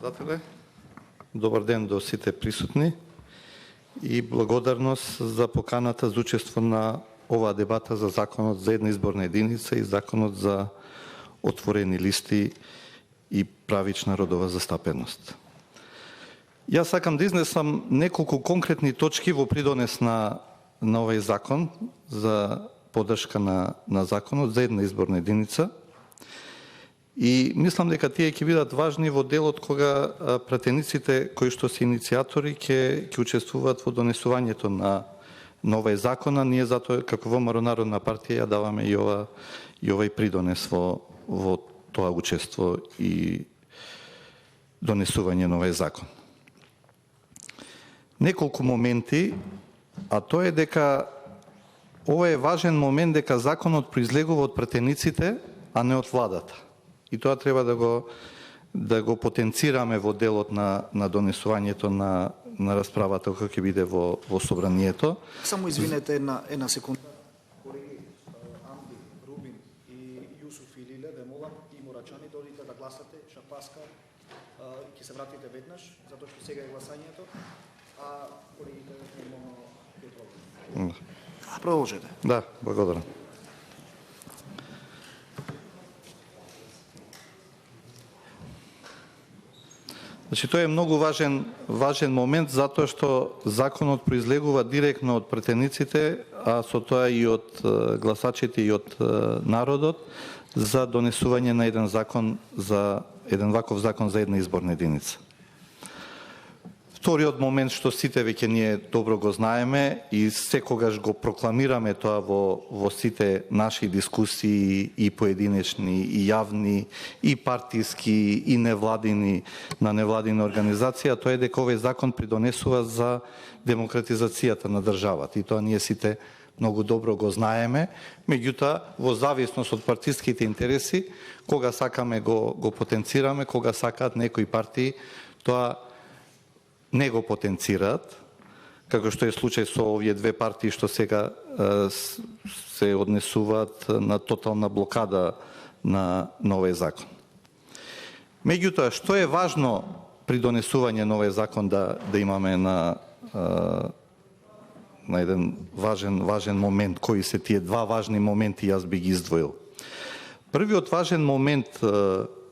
председателе. Добар ден до сите присутни и благодарност за поканата за учество на оваа дебата за законот за една изборна единица и законот за отворени листи и правична родова застапеност. Јас сакам да изнесам неколку конкретни точки во придонес на овој закон за поддршка на законот за една изборна единица. И мислам дека тие ќе бидат важни во делот кога пратениците кои што се иницијатори ќе учествуваат во донесувањето на овој закон, а ние затоа како ВМРО Народна партија ја даваме и овој придонес во тоа учество и донесување на овој закон. Неколку моменти, а тоа е дека ова е важен момент дека законот произлегува од пратениците, а не од владата. И тоа треба да го потенцираме во делот на донесувањето на расправата која ќе биде во собранието. Само извинете една секунда. Колеги Амди, Рубин и Јусуф и Лиле, ве молам и Мурачани додите да гласате, Шапаска, ќе се вратите веднаш, затоа што сега е гласањето, а колегите нормално ќе продолжат. Продолжете. Да, благодарам. Значи, тоа е многу важен момент, затоа што законот произлегува директно од пратениците, а со тоа и од гласачите и од народот за донесување на еден ваков закон за една изборна единица. Вториот момент што сите веќе ние добро го знаеме и секогаш го прокламираме тоа во сите наши дискусии и поединечни, и јавни, и партиски, и невладини, на невладина организација, тоа е дека овој закон придонесува за демократизацијата на државата. И тоа ние сите многу добро го знаеме, меѓутоа, во зависност од партиските интереси, кога сакаме го потенцираме, кога сакаат некои партии, тоа не го потенцираат, како што е случај со овие две партии што сега се однесуваат на тотална блокада на овој закон. Меѓутоа, што е важно при донесување на овој закон да имаме на еден важен момент, кои се тие два важни моменти, јас би ги издвоил. Првиот важен момент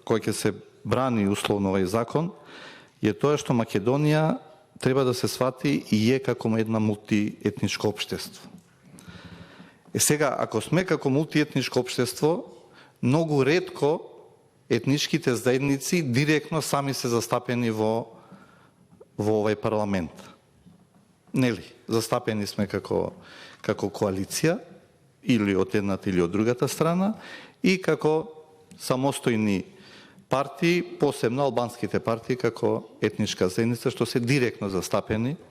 кој ќе се брани условно овој закон е тоа што Македонија треба да се свати и е како една мултиетничко општество. Сега, ако сме како мултиетничко општество, многу ретко етничките заедници директно сами се застапени во овој парламент. Нели? Застапени сме како коалиција, или од едната или од другата страна, и како самостојни партии, посебно албанските партии како етничка заедница, што се директно застапени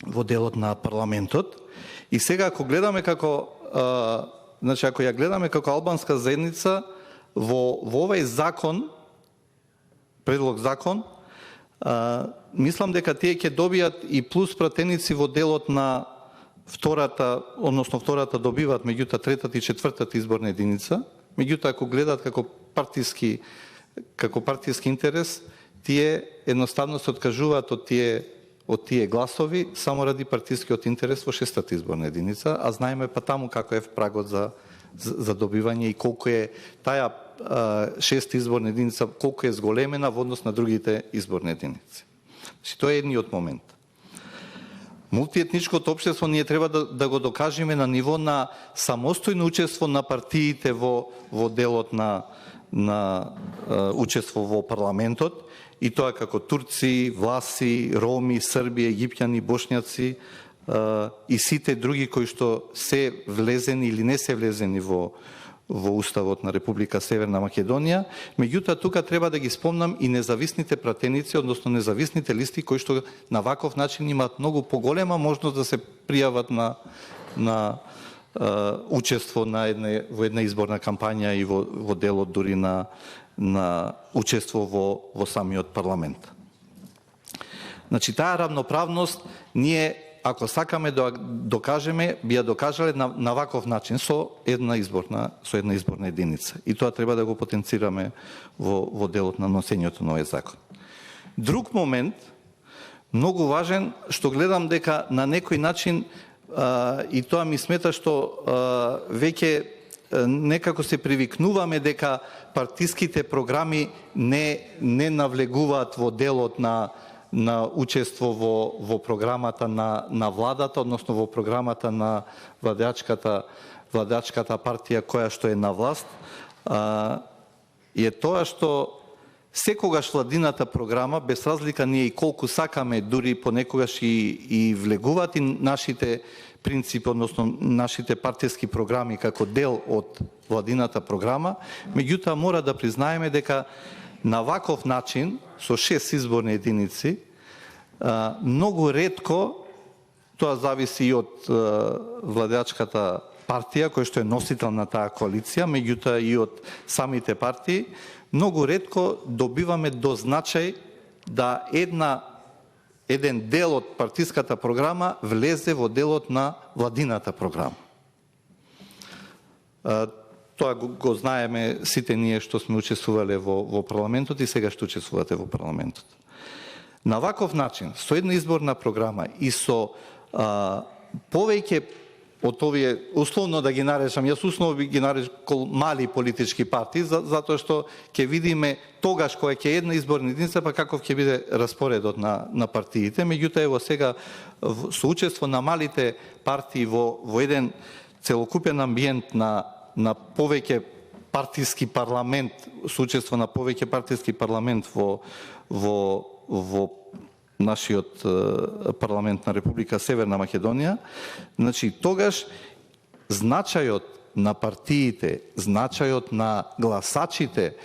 во делот на парламентот. И сега, ако гледаме ако ја гледаме како албанска заедница, во овој закон, предлог закон, мислам дека тие ќе добијат и плюс пратеници во делот на втората добиваат, меѓутоа третата и четвртата изборна единица, меѓутоа ако гледаат како партиски интерес, тие едноставно се откажуваат од тие гласови само ради партискиот интерес во шестата изборна единица, а знаеме па таму како е прагот за добивање и колку е таа шеста изборна единица, колку е зголемена во однос на другите изборни единици. Значи, тоа е едниот момент. Мултиетничкото општество ние треба да го докажеме на ниво на самостојно учество на партиите во делот на учество во парламентот, и тоа како турци, власи, роми, срби, египтјани, бошњаци и сите други кои што се влезени или не се влезени во Уставот на Република Северна Македонија. Меѓутоа, тука треба да ги спомнам и независните пратеници, односно независните листи, кои што на ваков начин имаат многу поголема можност да се пријават на учество во една изборна кампања и во делот дури на учество во самиот парламент. Значи, таа равноправност ние, ако сакаме да докажеме, би ја докажале на ваков начин со една изборна единица. И тоа треба да го потенцираме во делот на носењето на овој закон. Друг момент, многу важен, што гледам дека на некој начин, и тоа ми смета што веќе некако се привикнуваме дека партиските програми не навлегуваат во делот на учество во програмата на владата, односно во програмата на владачката партија која што е на власт, е тоа што секогаш владината програма, без разлика ние и колку сакаме, дури понекогаш и влегуваат и нашите принципи, односно нашите партиски програми како дел од владината програма, меѓутоа мора да признаеме дека на ваков начин, со 6 изборни единици, многу ретко, тоа зависи и од владачката партија, која што е носител на таа коалиција, меѓутоа и од самите партии, многу ретко добиваме до значај да еден дел од партиската програма влезе во делот на владината програма. Тоа го знаеме сите ние што сме учествувале во парламентот и сега што учествувате во парламентот. На ваков начин, со една изборна програма и со повеќе од овие, условно да ги наречам, јас условно би ги нарекол мали политички партии, затоа што ќе видиме тогаш која ќе една изборна единица, па каков ќе биде распоредот на партиите. Меѓутоа, ево сега, со учество на малите партии во еден целокупен амбиент на повеќе партиски парламент, со учество на повеќе партиски парламент во нашиот парламент на Република Северна Македонија, значи тогаш значајот на партиите, значајот на гласачите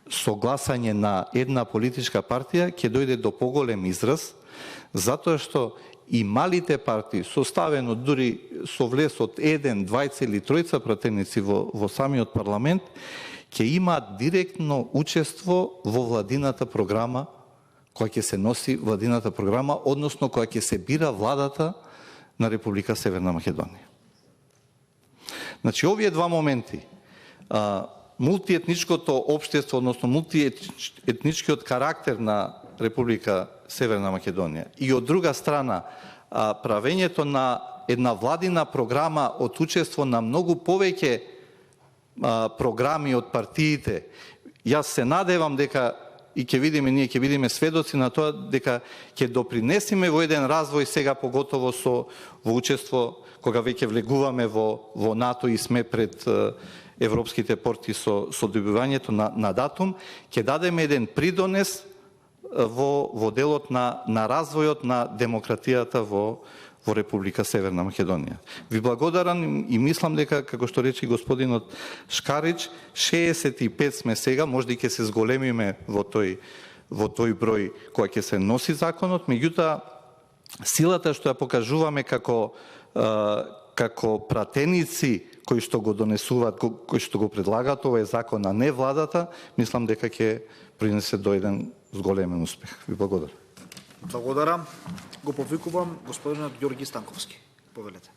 со гласање на една политичка партија ќе дојде до поголем израз, затоа што и малите партии, составено дури со влез од 1, 2 или 3 пратеници во самиот парламент, ќе имаат директно учество во владината програма, која ќе се носи владината програма, односно која ќе се бира владата на Република Северна Македонија. Значи, овие два моменти, мултиетничкото општество, односно мултиетничкиот карактер на Република Северна Македонија и од друга страна, правењето на една владина програма од учество на многу повеќе програми од партиите, јас се надевам дека и ние ќе видиме сведоци на тоа дека ќе допринесиме во еден развој сега поготово во учество кога веќе влегуваме во НАТО и сме пред европските порти со добивањето на датум, ќе дадеме еден придонес во делот на развојот на демократијата во Република Северна Македонија. Ви благодарам и мислам дека, како што рече господинот Шкарич, 65 сме сега, можда и ќе се зголемиме во тој број кој ќе се носи законот, меѓутоа силата што ја покажуваме како пратеници кои што го донесуваат, кои што го предлагаат овој закон, а не владата, мислам дека ќе принесе до еден зголемен успех. Ви благодарам. Благодарам. Го повикувам господинот Ѓорги Станковски. Повелете.